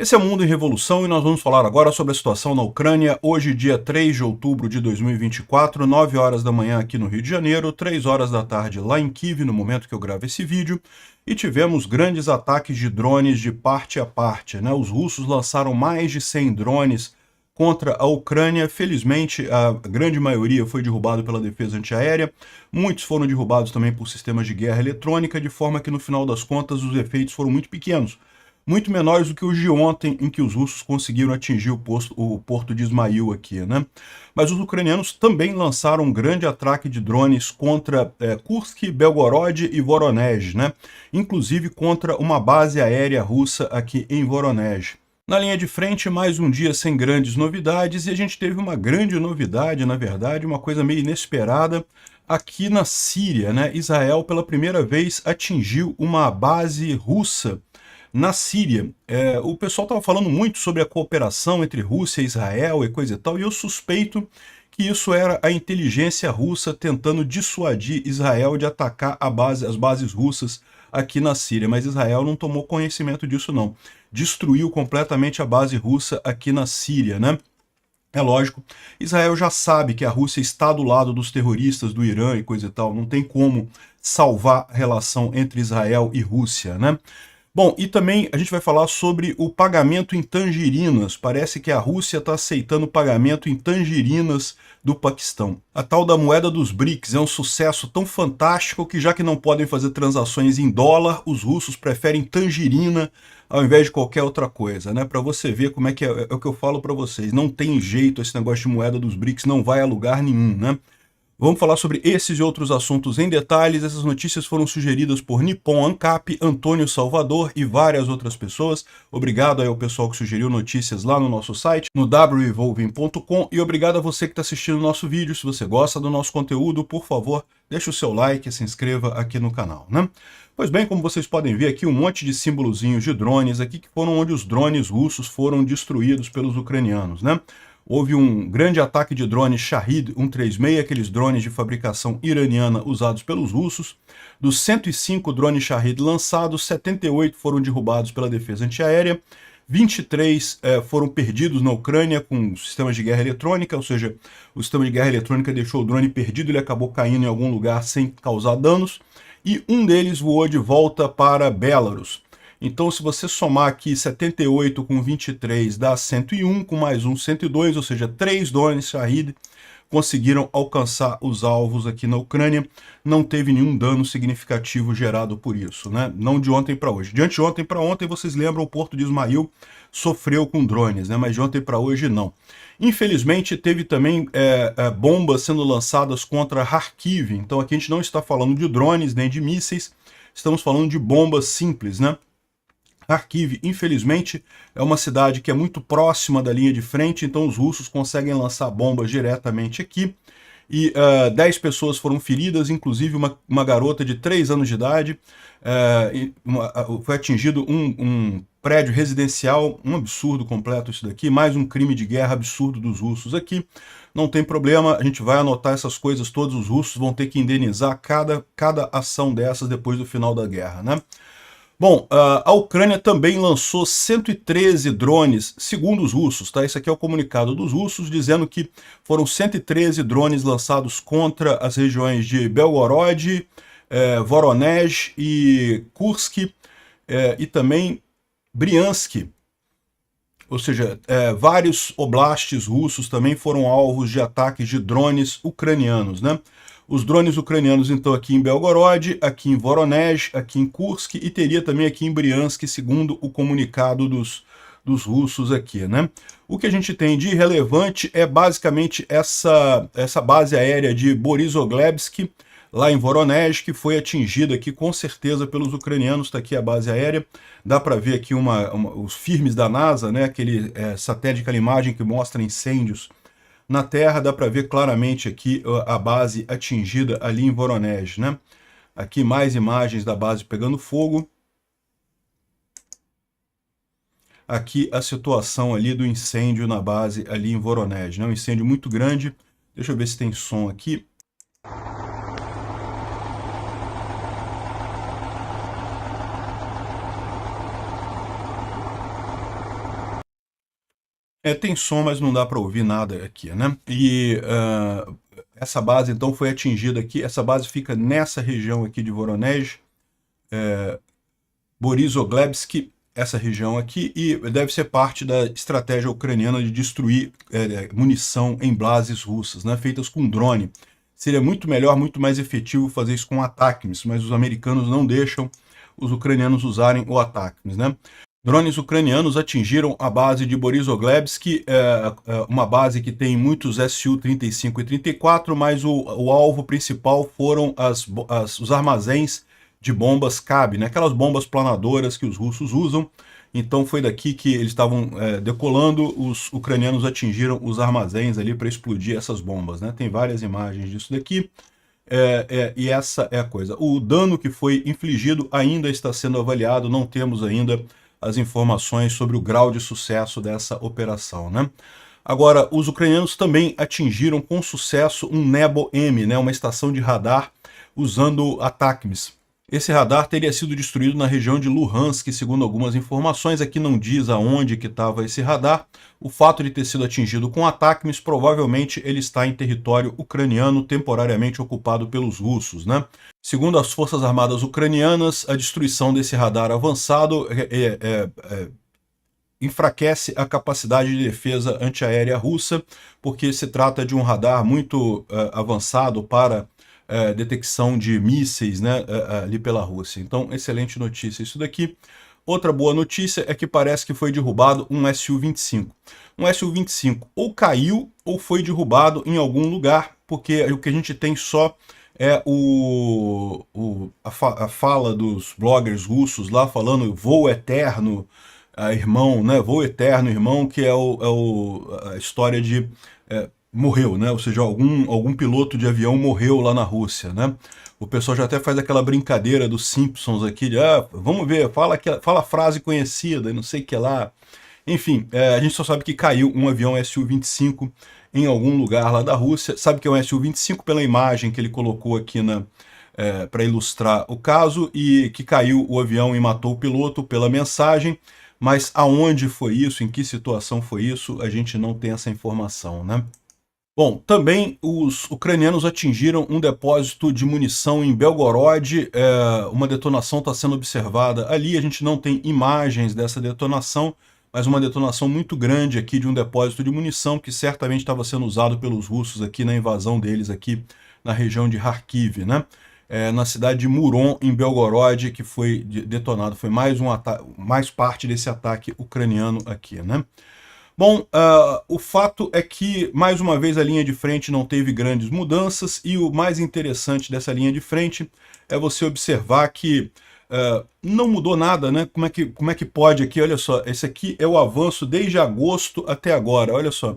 Esse é o Mundo em Revolução e nós vamos falar agora sobre a situação na Ucrânia, hoje dia 3 de outubro de 2024, 9 horas da manhã aqui no Rio de Janeiro, 3 horas da tarde lá em Kiev, no momento que eu gravo esse vídeo, e tivemos grandes ataques de drones de parte a parte, né? Os russos lançaram mais de 100 drones contra a Ucrânia. Felizmente, a grande maioria foi derrubado pela defesa antiaérea, muitos foram derrubados também por sistemas de guerra eletrônica, de forma que no final das contas os efeitos foram muito pequenos. Muito menores do que os de ontem, em que os russos conseguiram atingir o porto de Ismail aqui, né? Mas os ucranianos também lançaram um grande ataque de drones contra Kursk, Belgorod e Voronezh, né? Inclusive contra uma base aérea russa aqui em Voronezh. Na linha de frente, mais um dia sem grandes novidades, e a gente teve uma grande novidade, na verdade, uma coisa meio inesperada, aqui na Síria, né? Israel, pela primeira vez, atingiu uma base russa na Síria. O pessoal estava falando muito sobre a cooperação entre Rússia e Israel e coisa e tal, e eu suspeito que isso era a inteligência russa tentando dissuadir Israel de atacar as bases russas aqui na Síria, mas Israel não tomou conhecimento disso não. Destruiu completamente a base russa aqui na Síria, né? É lógico, Israel já sabe que a Rússia está do lado dos terroristas do Irã e coisa e tal, não tem como salvar a relação entre Israel e Rússia, né? Bom, e também a gente vai falar sobre o pagamento em tangerinas. Parece que a Rússia está aceitando pagamento em tangerinas do Paquistão. A tal da moeda dos BRICS é um sucesso tão fantástico que, já que não podem fazer transações em dólar, os russos preferem tangerina ao invés de qualquer outra coisa, né? Para você ver como é que é o que eu falo para vocês. Não tem jeito, esse negócio de moeda dos BRICS não vai a lugar nenhum, né? Vamos falar sobre esses e outros assuntos em detalhes. Essas notícias foram sugeridas por Nippon Ancap, Antônio Salvador e várias outras pessoas. Obrigado aí ao pessoal que sugeriu notícias lá no nosso site, no wevolving.com, e obrigado a você que está assistindo o nosso vídeo. Se você gosta do nosso conteúdo, por favor, deixe o seu like e se inscreva aqui no canal, né? Pois bem, como vocês podem ver aqui, um monte de símbolozinhos de drones aqui, que foram onde os drones russos foram destruídos pelos ucranianos, né? Houve um grande ataque de drones Shahed 136, aqueles drones de fabricação iraniana usados pelos russos. Dos 105 drones Shahed lançados, 78 foram derrubados pela defesa antiaérea, 23 foram perdidos na Ucrânia com sistemas de guerra eletrônica, ou seja, o sistema de guerra eletrônica deixou o drone perdido, ele acabou caindo em algum lugar sem causar danos, e um deles voou de volta para Belarus. Então, se você somar aqui 78 com 23 dá 101, com mais um 102, ou seja, 3 drones Shahed conseguiram alcançar os alvos aqui na Ucrânia. Não teve nenhum dano significativo gerado por isso, né? Não de ontem para hoje. De anteontem para ontem, vocês lembram, o porto de Ismail sofreu com drones, né? Mas de ontem para hoje, não. Infelizmente, teve também bombas sendo lançadas contra Kharkiv. Então, aqui a gente não está falando de drones nem de mísseis, estamos falando de bombas simples, né? Kharkiv, infelizmente, é uma cidade que é muito próxima da linha de frente, então os russos conseguem lançar bombas diretamente aqui. E 10 pessoas foram feridas, inclusive uma garota de 3 anos de idade. Foi atingido um prédio residencial, um absurdo completo isso daqui, mais um crime de guerra absurdo dos russos aqui. Não tem problema, a gente vai anotar essas coisas todas, os russos vão ter que indenizar cada ação dessas depois do final da guerra, né? Bom, a Ucrânia também lançou 113 drones, segundo os russos, tá? Esse aqui é o comunicado dos russos, dizendo que foram 113 drones lançados contra as regiões de Belgorod, Voronezh e Kursk, e também Briansk. Ou seja, vários oblastes russos também foram alvos de ataques de drones ucranianos, né? Os drones ucranianos, então, aqui em Belgorod, aqui em Voronezh, aqui em Kursk e teria também aqui em Briansk, segundo o comunicado dos russos aqui, né? O que a gente tem de relevante é basicamente essa base aérea de Borisovlebsk, lá em Voronezh, que foi atingida aqui com certeza pelos ucranianos. Está aqui a base aérea, dá para ver aqui os firmes da NASA, né? Aquele satélite, aquela imagem que mostra incêndios na Terra, dá para ver claramente aqui a base atingida ali em Voronezh, né? Aqui mais imagens da base pegando fogo. Aqui a situação ali do incêndio na base ali em Voronezh, né? Um incêndio muito grande. Deixa eu ver se tem som aqui. Tem som, mas não dá para ouvir nada aqui, né? E essa base, então, foi atingida aqui. Essa base fica nessa região aqui de Voronezh, Borisoglebsk, essa região aqui, e deve ser parte da estratégia ucraniana de destruir munição em bases russas, né, feitas com drone. Seria muito melhor, muito mais efetivo fazer isso com ATACMS, mas os americanos não deixam os ucranianos usarem o ATACMS, né? Drones ucranianos atingiram a base de Borisoglebsk, uma base que tem muitos Su-35 e 34, mas o alvo principal foram os armazéns de bombas CAB, né? Aquelas bombas planadoras que os russos usam. Então foi daqui que eles estavam decolando, os ucranianos atingiram os armazéns ali para explodir essas bombas, né? Tem várias imagens disso daqui. E essa é a coisa. O dano que foi infligido ainda está sendo avaliado, não temos ainda as informações sobre o grau de sucesso dessa operação, né? Agora, os ucranianos também atingiram com sucesso um Nebo-M, né, uma estação de radar usando ATACMS. Esse radar teria sido destruído na região de Luhansk, segundo algumas informações. Aqui não diz aonde que estava esse radar. O fato de ter sido atingido com ATACMS, provavelmente ele está em território ucraniano temporariamente ocupado pelos russos, né? Segundo as Forças Armadas ucranianas, a destruição desse radar avançado enfraquece a capacidade de defesa antiaérea russa, porque se trata de um radar muito avançado para detecção de mísseis, né, ali pela Rússia. Então, excelente notícia isso daqui. Outra boa notícia é que parece que foi derrubado um Su-25. Um Su-25 ou caiu ou foi derrubado em algum lugar, porque o que a gente tem só é a fala dos bloggers russos lá falando voo eterno, irmão, né? Voo eterno, irmão, que é a história de morreu, né? Ou seja, algum piloto de avião morreu lá na Rússia, né? O pessoal já até faz aquela brincadeira dos Simpsons aqui, de vamos ver, fala a frase conhecida e não sei o que lá. Enfim, a gente só sabe que caiu um avião Su-25 em algum lugar lá da Rússia. Sabe que é um Su-25 pela imagem que ele colocou aqui para ilustrar o caso, e que caiu o avião e matou o piloto pela mensagem. Mas aonde foi isso, em que situação foi isso, a gente não tem essa informação, né? Bom, também os ucranianos atingiram um depósito de munição em Belgorod, uma detonação está sendo observada ali, a gente não tem imagens dessa detonação, mas uma detonação muito grande aqui de um depósito de munição que certamente estava sendo usado pelos russos aqui na invasão deles aqui na região de Kharkiv, né? Na cidade de Murom, em Belgorod, que foi detonado, foi mais parte desse ataque ucraniano aqui, né? Bom, o fato é que, mais uma vez, a linha de frente não teve grandes mudanças, e o mais interessante dessa linha de frente é você observar que não mudou nada, né? Como é que pode aqui? Olha só, esse aqui é o avanço desde agosto até agora, olha só.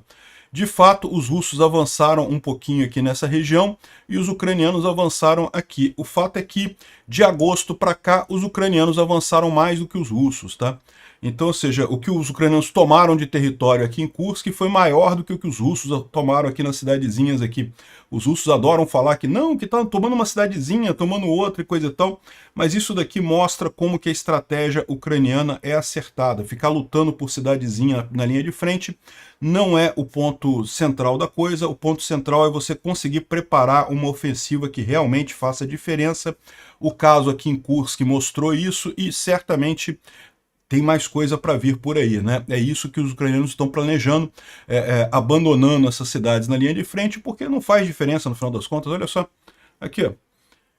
De fato, os russos avançaram um pouquinho aqui nessa região e os ucranianos avançaram aqui. O fato é que, de agosto para cá, os ucranianos avançaram mais do que os russos, tá? Então, ou seja, o que os ucranianos tomaram de território aqui em Kursk foi maior do que o que os russos tomaram aqui nas cidadezinhas aqui. Os russos adoram falar que não, que estão tomando uma cidadezinha, tomando outra e coisa e tal, mas isso daqui mostra como que a estratégia ucraniana é acertada. Ficar lutando por cidadezinha na linha de frente não é o ponto central da coisa. O ponto central é você conseguir preparar uma ofensiva que realmente faça diferença. O caso aqui em Kursk mostrou isso e certamente tem mais coisa para vir por aí, né? É isso que os ucranianos estão planejando, abandonando essas cidades na linha de frente, porque não faz diferença no final das contas. Olha só, aqui, ó.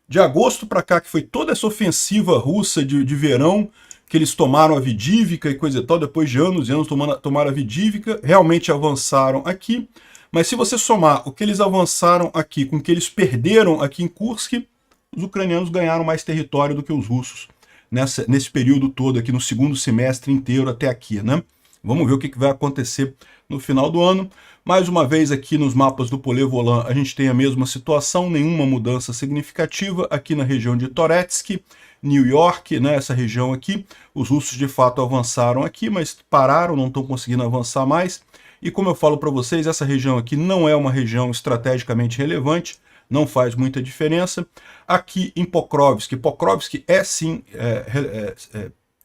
De agosto para cá, que foi toda essa ofensiva russa de verão, que eles tomaram a Avdiivka e coisa e tal, depois de anos e anos tomaram a Avdiivka, realmente avançaram aqui, mas se você somar o que eles avançaram aqui com o que eles perderam aqui em Kursk, os ucranianos ganharam mais território do que os russos nesse período todo aqui, no segundo semestre inteiro até aqui, né? Vamos ver o que vai acontecer no final do ano. Mais uma vez aqui nos mapas do Polé-Volant a gente tem a mesma situação, nenhuma mudança significativa aqui na região de Toretsky, New York, né, essa região aqui. Os russos de fato avançaram aqui, mas pararam, não estão conseguindo avançar mais. E como eu falo para vocês, essa região aqui não é uma região estrategicamente relevante, não faz muita diferença. Aqui em Pokrovsk, Pokrovsk é sim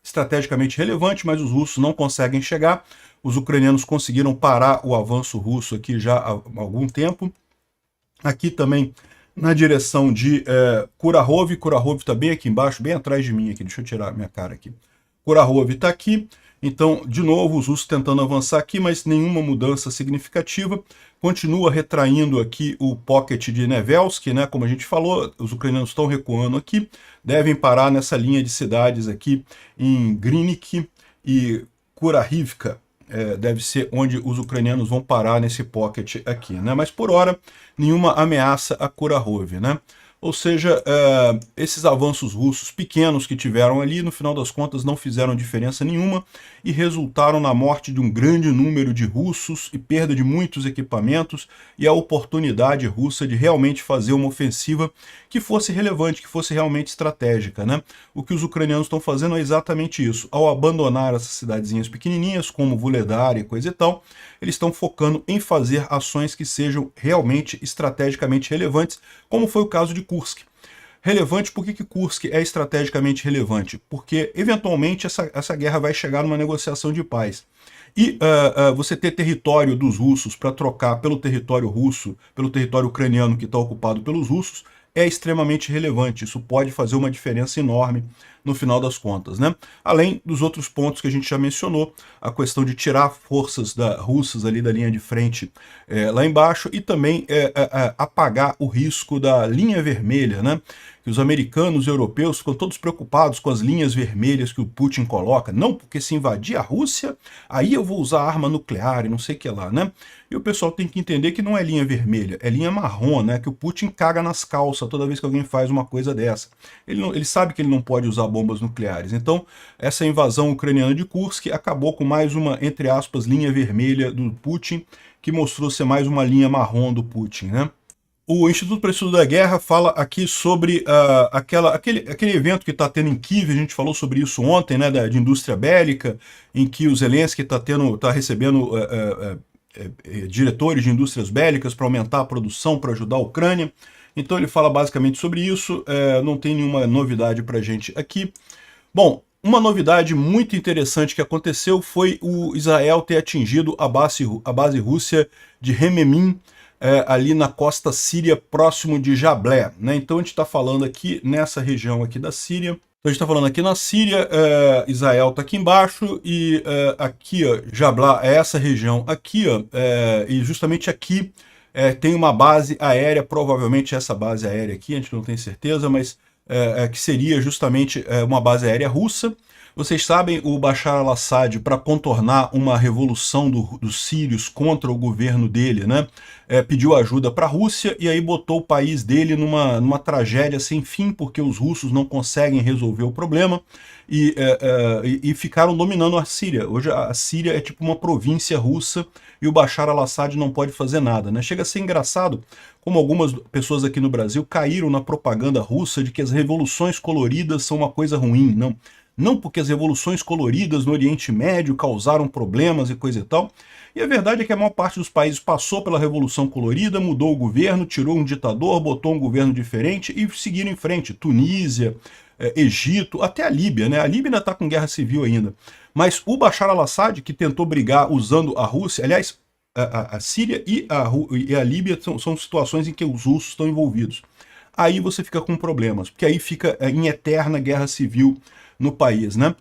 estrategicamente relevante, mas os russos não conseguem chegar. Os ucranianos conseguiram parar o avanço russo aqui já há algum tempo. Aqui também na direção de Kurakhove. Kurakhove está bem aqui embaixo, bem atrás de mim aqui. Deixa eu tirar minha cara aqui. Kurakhove está aqui. Então, de novo, os russos tentando avançar aqui, mas nenhuma mudança significativa. Continua retraindo aqui o pocket de Nevelsky, né? Como a gente falou, os ucranianos estão recuando aqui. Devem parar nessa linha de cidades aqui em Grynik e Kurakhivka. Deve ser onde os ucranianos vão parar nesse pocket aqui, né? Mas por hora, nenhuma ameaça a Kurakhove, né? Ou seja, esses avanços russos pequenos que tiveram ali, no final das contas, não fizeram diferença nenhuma e resultaram na morte de um grande número de russos e perda de muitos equipamentos e a oportunidade russa de realmente fazer uma ofensiva que fosse relevante, que fosse realmente estratégica, né? O que os ucranianos estão fazendo é exatamente isso. Ao abandonar essas cidadezinhas pequenininhas, como Vuhledar e coisa e tal, eles estão focando em fazer ações que sejam realmente estrategicamente relevantes, como foi o caso de Kursk. Relevante, por que Kursk é estrategicamente relevante? Porque, eventualmente, essa guerra vai chegar numa negociação de paz. E você ter território dos russos para trocar pelo território russo, pelo território ucraniano que está ocupado pelos russos, é extremamente relevante. Isso pode fazer uma diferença enorme no final das contas, né? Além dos outros pontos que a gente já mencionou, a questão de tirar forças russas ali da linha de frente lá embaixo e também apagar o risco da linha vermelha, né? Que os americanos e europeus ficam todos preocupados com as linhas vermelhas que o Putin coloca. Não, porque se invadir a Rússia, aí eu vou usar arma nuclear e não sei o que lá, né? E o pessoal tem que entender que não é linha vermelha, é linha marrom, né? Que o Putin caga nas calças toda vez que alguém faz uma coisa dessa. Ele sabe que ele não pode usar bombas nucleares. Então, essa invasão ucraniana de Kursk acabou com mais uma, entre aspas, linha vermelha do Putin, que mostrou ser mais uma linha marrom do Putin, né? O Instituto para o Estudo da Guerra fala aqui sobre aquele evento que está tendo em Kiev, a gente falou sobre isso ontem, né, de indústria bélica, em que o Zelensky está recebendo diretores de indústrias bélicas para aumentar a produção, para ajudar a Ucrânia. Então ele fala basicamente sobre isso, não tem nenhuma novidade para a gente aqui. Bom, uma novidade muito interessante que aconteceu foi o Israel ter atingido a base rússia de Rememim, ali na costa síria, próximo de Jablé, né? Então a gente está falando aqui nessa região aqui da Síria. Então a gente está falando aqui na Síria, Israel está aqui embaixo e aqui, ó, Jablá é essa região aqui, ó, e justamente aqui tem uma base aérea, provavelmente essa base aérea aqui, a gente não tem certeza, mas que seria justamente uma base aérea russa. Vocês sabem, o Bashar al-Assad, para contornar uma revolução dos sírios contra o governo dele, né, pediu ajuda para a Rússia e aí botou o país dele numa tragédia sem fim, porque os russos não conseguem resolver o problema e ficaram dominando a Síria. Hoje a Síria é tipo uma província russa e o Bashar al-Assad não pode fazer nada, né? Chega a ser engraçado como algumas pessoas aqui no Brasil caíram na propaganda russa de que as revoluções coloridas são uma coisa ruim. Não porque as revoluções coloridas no Oriente Médio causaram problemas e coisa e tal. E a verdade é que a maior parte dos países passou pela Revolução Colorida, mudou o governo, tirou um ditador, botou um governo diferente e seguiram em frente. Tunísia, Egito, até a Líbia, né? A Líbia ainda está com guerra civil ainda. Mas o Bashar al-Assad, que tentou brigar usando a Rússia, aliás, a Síria e a Líbia são situações em que os russos estão envolvidos. Aí você fica com problemas, porque aí fica em eterna guerra civil no país, né?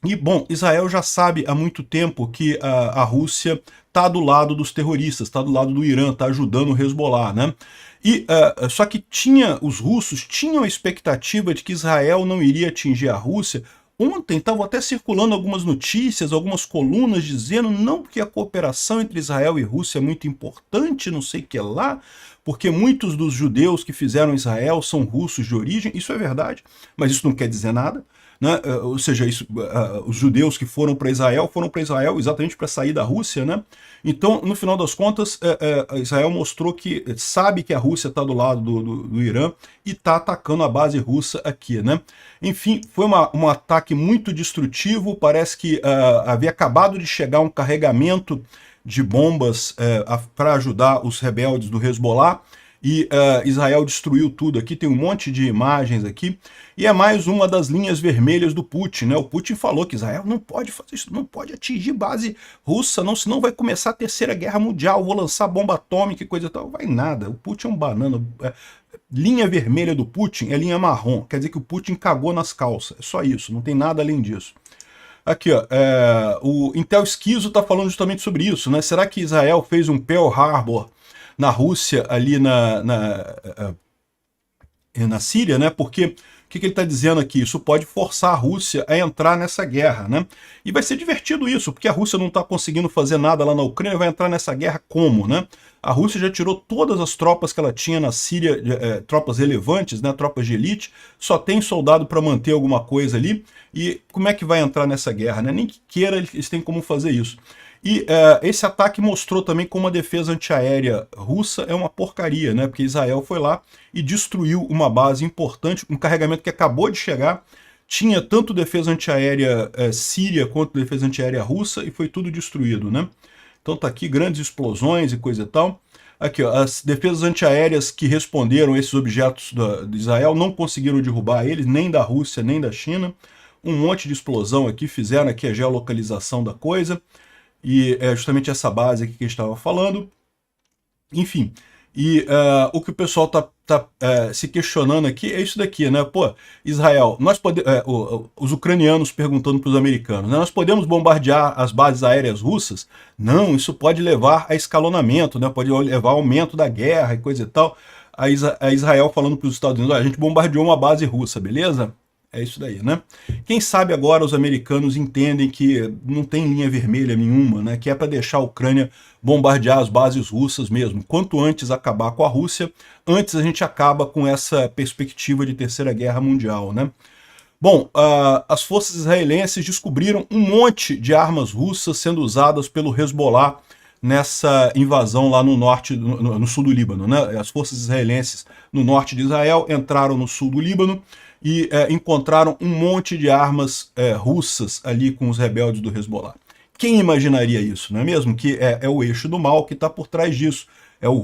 E, bom, Israel já sabe há muito tempo que a Rússia está do lado dos terroristas, está do lado do Irã, está ajudando o Hezbollah, né? Só que os russos tinham a expectativa de que Israel não iria atingir a Rússia. Ontem estavam até circulando algumas notícias, algumas colunas dizendo não, porque a cooperação entre Israel e Rússia é muito importante, não sei o que lá, porque muitos dos judeus que fizeram Israel são russos de origem. Isso é verdade, mas isso não quer dizer nada. Né? Ou seja, os judeus que foram para Israel exatamente para sair da Rússia, né? Então, no final das contas, Israel mostrou que sabe que a Rússia está do lado do Irã e está atacando a base russa aqui, né? Enfim, foi um ataque muito destrutivo. Parece que havia acabado de chegar um carregamento de bombas para ajudar os rebeldes do Hezbollah. e Israel destruiu tudo aqui, tem um monte de imagens aqui, e é mais uma das linhas vermelhas do Putin, né? O Putin falou que Israel não pode fazer isso, não pode atingir base russa, não, senão vai começar a Terceira Guerra Mundial, vou lançar bomba atômica e coisa e tal. Vai nada, o Putin é um banana. Linha vermelha do Putin é linha marrom, quer dizer que o Putin cagou nas calças, é só isso, não tem nada além disso. Aqui, ó, o Intel Esquizo está falando justamente sobre isso, né? Será que Israel fez um Pearl Harbor na Rússia, ali na Síria, né? Porque o que ele está dizendo aqui? Isso pode forçar a Rússia a entrar nessa guerra, né? E vai ser divertido isso, porque a Rússia não está conseguindo fazer nada lá na Ucrânia, vai entrar nessa guerra como, né? A Rússia já tirou todas as tropas que ela tinha na Síria, tropas relevantes, né? Tropas de elite, só tem soldado para manter alguma coisa ali, e como é que vai entrar nessa guerra, né? Nem que queira eles têm como fazer isso. E esse ataque mostrou também como a defesa antiaérea russa é uma porcaria, né? Porque Israel foi lá e destruiu uma base importante, um carregamento que acabou de chegar, tinha tanto defesa antiaérea síria quanto defesa antiaérea russa e foi tudo destruído, né? Então tá aqui grandes explosões e coisa e tal. Aqui, ó, as defesas antiaéreas que responderam a esses objetos de Israel não conseguiram derrubar eles, nem da Rússia, nem da China. Um monte de explosão aqui, fizeram aqui a geolocalização da coisa. E é justamente essa base aqui que a gente estava falando. Enfim, e o que o pessoal tá se questionando aqui é isso daqui, né? Pô, Israel, os ucranianos perguntando para os americanos, né? Nós podemos bombardear as bases aéreas russas? Não, isso pode levar a escalonamento, né? Pode levar a aumento da guerra e coisa e tal. A Israel falando para os Estados Unidos, a gente bombardeou uma base russa, beleza? É isso daí, né? Quem sabe agora os americanos entendem que não tem linha vermelha nenhuma, né? Que é para deixar a Ucrânia bombardear as bases russas mesmo. Quanto antes acabar com a Rússia, antes a gente acaba com essa perspectiva de Terceira Guerra Mundial, né? Bom, as forças israelenses descobriram um monte de armas russas sendo usadas pelo Hezbollah nessa invasão lá no norte, no sul do Líbano, né? As forças israelenses no norte de Israel entraram no sul do Líbano e encontraram um monte de armas russas ali com os rebeldes do Hezbollah. Quem imaginaria isso, não é mesmo? Que é o eixo do mal que está por trás disso.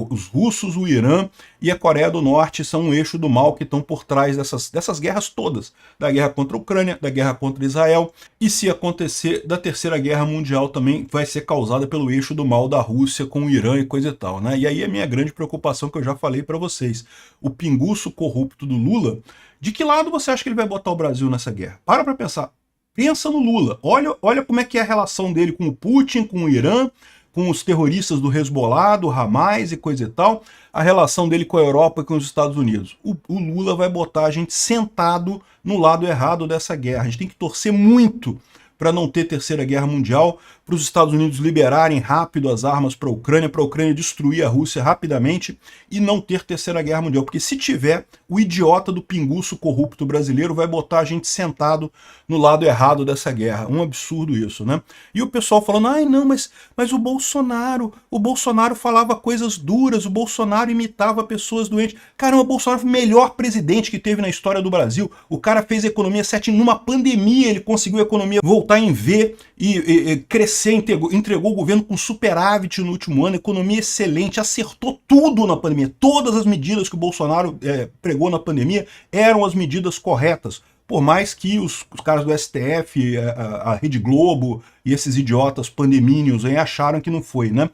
Os russos, o Irã e a Coreia do Norte são um eixo do mal que estão por trás dessas guerras todas. Da guerra contra a Ucrânia, da guerra contra Israel. E se acontecer, da Terceira Guerra Mundial também vai ser causada pelo eixo do mal da Rússia com o Irã e coisa e tal, né? E aí a minha grande preocupação que eu já falei para vocês. O pinguço corrupto do Lula, de que lado você acha que ele vai botar o Brasil nessa guerra? Para pensar. Pensa no Lula. Olha como é que é a relação dele com o Putin, com o Irã, com os terroristas do Hezbollah, do Hamas e coisa e tal, a relação dele com a Europa e com os Estados Unidos. O Lula vai botar a gente sentado no lado errado dessa guerra. A gente tem que torcer muito para não ter Terceira Guerra Mundial, para os Estados Unidos liberarem rápido as armas para a Ucrânia destruir a Rússia rapidamente e não ter Terceira Guerra Mundial. Porque se tiver, o idiota do pinguço corrupto brasileiro vai botar a gente sentado no lado errado dessa guerra. Um absurdo isso, né? E o pessoal falando, ai não, mas o Bolsonaro falava coisas duras, o Bolsonaro imitava pessoas doentes. Caramba, o Bolsonaro foi o melhor presidente que teve na história do Brasil. O cara fez a economia certinho, numa pandemia ele conseguiu a economia voltar em V e crescer, entregou o governo com superávit no último ano, economia excelente, acertou tudo na pandemia. Todas as medidas que o Bolsonaro pregou na pandemia eram as medidas corretas. Por mais que os caras do STF, a Rede Globo e esses idiotas pandemínios aí acharam que não foi, né?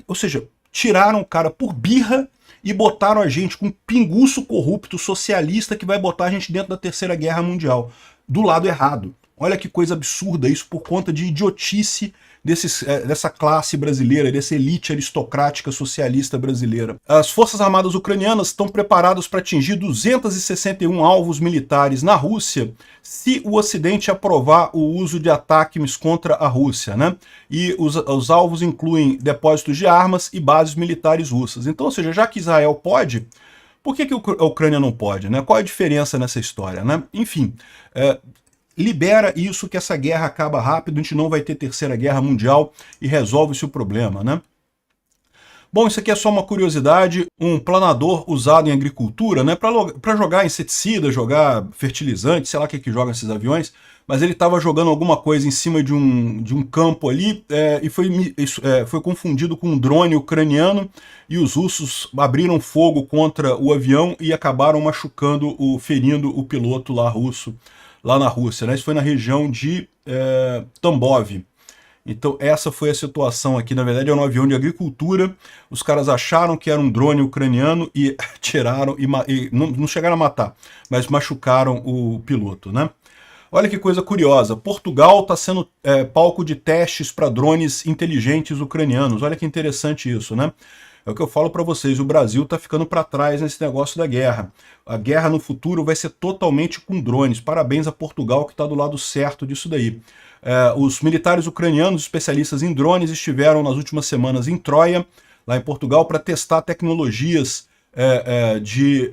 Ou seja, tiraram o cara por birra e botaram a gente com um pinguço corrupto socialista que vai botar a gente dentro da Terceira Guerra Mundial, do lado errado. Olha que coisa absurda isso por conta de idiotice dessa classe brasileira, dessa elite aristocrática socialista brasileira. As Forças Armadas ucranianas estão preparadas para atingir 261 alvos militares na Rússia se o Ocidente aprovar o uso de ataques contra a Rússia, né? E os alvos incluem depósitos de armas e bases militares russas. Então, ou seja, já que Israel pode, por que a Ucrânia não pode, né? Qual é a diferença nessa história, né? Enfim, libera isso que essa guerra acaba rápido, a gente não vai ter Terceira Guerra Mundial e resolve-se o problema, né? Bom, isso aqui é só uma curiosidade, um planador usado em agricultura, né, para jogar inseticida, jogar fertilizante, sei lá o que joga esses aviões, mas ele estava jogando alguma coisa em cima de um campo ali e foi confundido com um drone ucraniano, e os russos abriram fogo contra o avião e acabaram ferindo o piloto lá russo, lá na Rússia, né? Isso foi na região de Tambov. Então essa foi a situação aqui, na verdade é um avião de agricultura, os caras acharam que era um drone ucraniano e tiraram, e não chegaram a matar, mas machucaram o piloto, né? Olha que coisa curiosa, Portugal está sendo palco de testes para drones inteligentes ucranianos, olha que interessante isso, né? É o que eu falo para vocês, o Brasil está ficando para trás nesse negócio da guerra. A guerra no futuro vai ser totalmente com drones. Parabéns a Portugal que está do lado certo disso daí. Os militares ucranianos especialistas em drones estiveram nas últimas semanas em Troia, lá em Portugal, para testar tecnologias de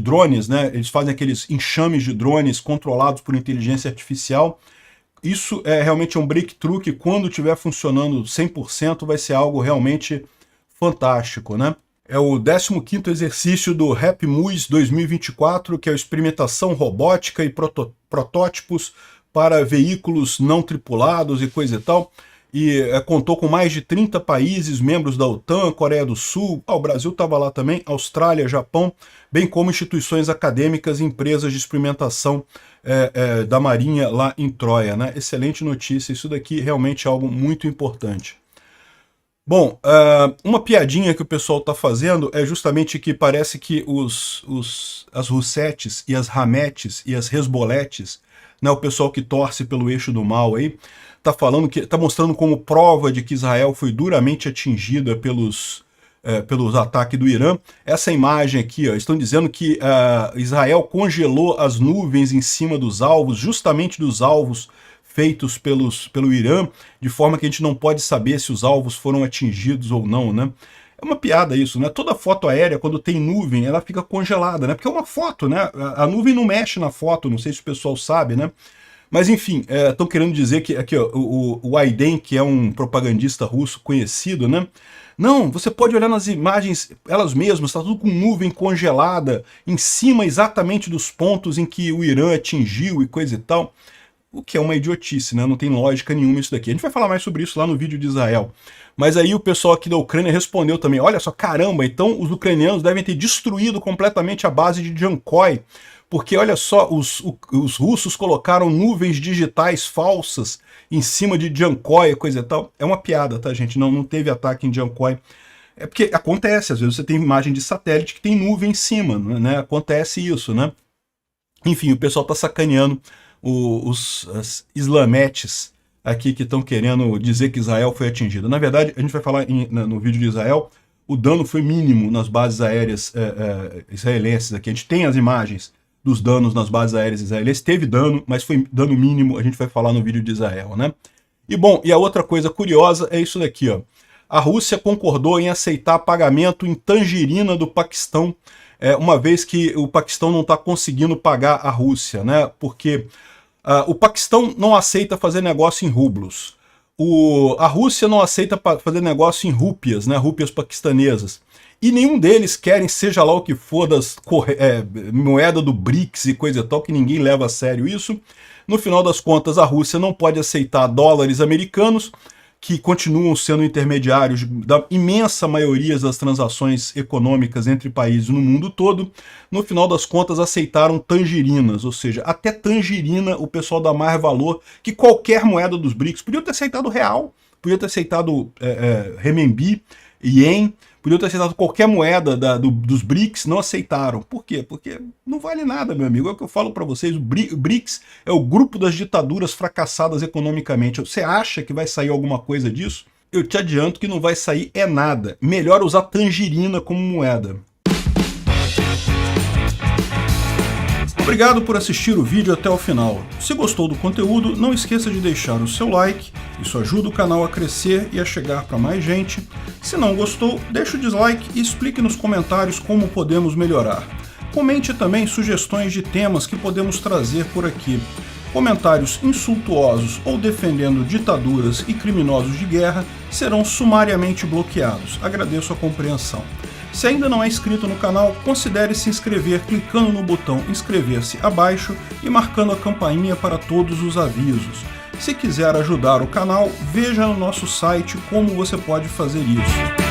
drones, né? Eles fazem aqueles enxames de drones controlados por inteligência artificial. Isso realmente um breakthrough que, quando estiver funcionando 100%, vai ser algo realmente fantástico, né? É o 15º exercício do RapMUS 2024, que é a experimentação robótica e protótipos para veículos não tripulados e coisa e tal. E contou com mais de 30 países, membros da OTAN, Coreia do Sul, o Brasil estava lá também, Austrália, Japão, bem como instituições acadêmicas e empresas de experimentação da Marinha lá em Troia, né? Excelente notícia, isso daqui realmente é algo muito importante. Bom, uma piadinha que o pessoal está fazendo é justamente que parece que as Russettes e as Hametes e as Hezboletes, né, o pessoal que torce pelo eixo do mal aí, está mostrando como prova de que Israel foi duramente atingida pelos ataques do Irã. Essa imagem aqui, ó, estão dizendo que Israel congelou as nuvens em cima dos alvos, justamente dos alvos feitos pelo Irã, de forma que a gente não pode saber se os alvos foram atingidos ou não, né? É uma piada isso, né? Toda foto aérea, quando tem nuvem, ela fica congelada, né? Porque é uma foto, né? A nuvem não mexe na foto, não sei se o pessoal sabe, né? Mas enfim, estão querendo dizer que aqui, ó, o Aiden, que é um propagandista russo conhecido, né? Não, você pode olhar nas imagens, elas mesmas, está tudo com nuvem congelada, em cima exatamente dos pontos em que o Irã atingiu e coisa e tal. O que é uma idiotice, né? Não tem lógica nenhuma isso daqui. A gente vai falar mais sobre isso lá no vídeo de Israel. Mas aí o pessoal aqui da Ucrânia respondeu também, olha só, caramba, então os ucranianos devem ter destruído completamente a base de Jankoi, porque olha só, os russos colocaram nuvens digitais falsas em cima de Jankoi e coisa e tal. É uma piada, tá, gente? Não teve ataque em Jankoi. É porque acontece, às vezes você tem imagem de satélite que tem nuvem em cima, né? Acontece isso, né? Enfim, o pessoal tá sacaneando as islametes aqui que estão querendo dizer que Israel foi atingido. Na verdade, a gente vai falar no vídeo de Israel, o dano foi mínimo nas bases aéreas israelenses aqui. A gente tem as imagens dos danos nas bases aéreas israelenses. Teve dano, mas foi dano mínimo, a gente vai falar no vídeo de Israel, né? E bom, e a outra coisa curiosa é isso daqui, ó. A Rússia concordou em aceitar pagamento em tangerina do Paquistão, uma vez que o Paquistão não está conseguindo pagar a Rússia, né? Porque o Paquistão não aceita fazer negócio em rublos. A Rússia não aceita fazer negócio em rúpias, né? Rúpias paquistanesas. E nenhum deles querem, seja lá o que for, moeda do BRICS e coisa e tal, que ninguém leva a sério isso. No final das contas, a Rússia não pode aceitar dólares americanos, que continuam sendo intermediários da imensa maioria das transações econômicas entre países no mundo todo. No final das contas, aceitaram tangerinas, ou seja, até tangerina o pessoal dá mais valor que qualquer moeda dos BRICS. Podia ter aceitado real, podia ter aceitado renminbi, ien, podia ter aceitado qualquer moeda dos BRICS, não aceitaram. Por quê? Porque não vale nada, meu amigo. É o que eu falo para vocês, o BRICS é o grupo das ditaduras fracassadas economicamente. Você acha que vai sair alguma coisa disso? Eu te adianto que não vai sair nada. Melhor usar tangerina como moeda. Obrigado por assistir o vídeo até o final. Se gostou do conteúdo, não esqueça de deixar o seu like, isso ajuda o canal a crescer e a chegar para mais gente. Se não gostou, deixe o dislike e explique nos comentários como podemos melhorar. Comente também sugestões de temas que podemos trazer por aqui. Comentários insultuosos ou defendendo ditaduras e criminosos de guerra serão sumariamente bloqueados. Agradeço a compreensão. Se ainda não é inscrito no canal, considere se inscrever clicando no botão inscrever-se abaixo e marcando a campainha para todos os avisos. Se quiser ajudar o canal, veja no nosso site como você pode fazer isso.